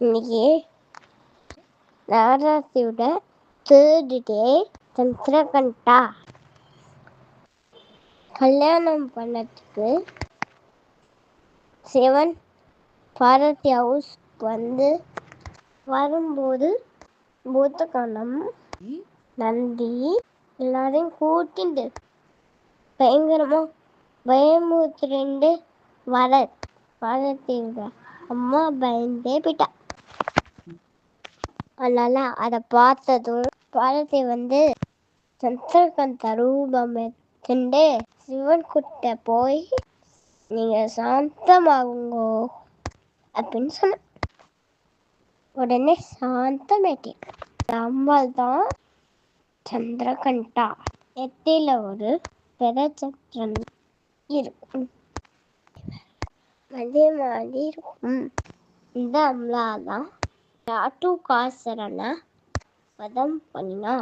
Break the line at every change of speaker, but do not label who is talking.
இன்னைக்கு நவராத்திரியோட third day Chandraghanta. கல்யாணம் பண்ணதுக்கு சிவன் பார்வதி ஹவுஸ் வரும்போது பூத்தகாலம் நந்தி எல்லாரையும் கூட்டிண்டு பயங்கரமா பயமுறுத்திண்டு வர பார்வதியோட அம்மா பயந்தே போயிட்டா. அதனால அதை பார்த்ததும் பார்வதி சந்திரகந்த ரூபம் எடுத்துண்டு சிவன் கிட்ட போய் நீங்க சாந்தமாகுங்கோ அப்படின்னு சொன்ன. உடனே சாந்தமேட்டேன். அம்பாள் தான் சந்திரகண்டா. நெத்தியில ஒரு பெருச்சந்திரன் இருக்கும், அதே மாதிரி இருக்கும். இந்த அம்லா தான் காட்டுக்காசரனை வதம் பண்ணினா.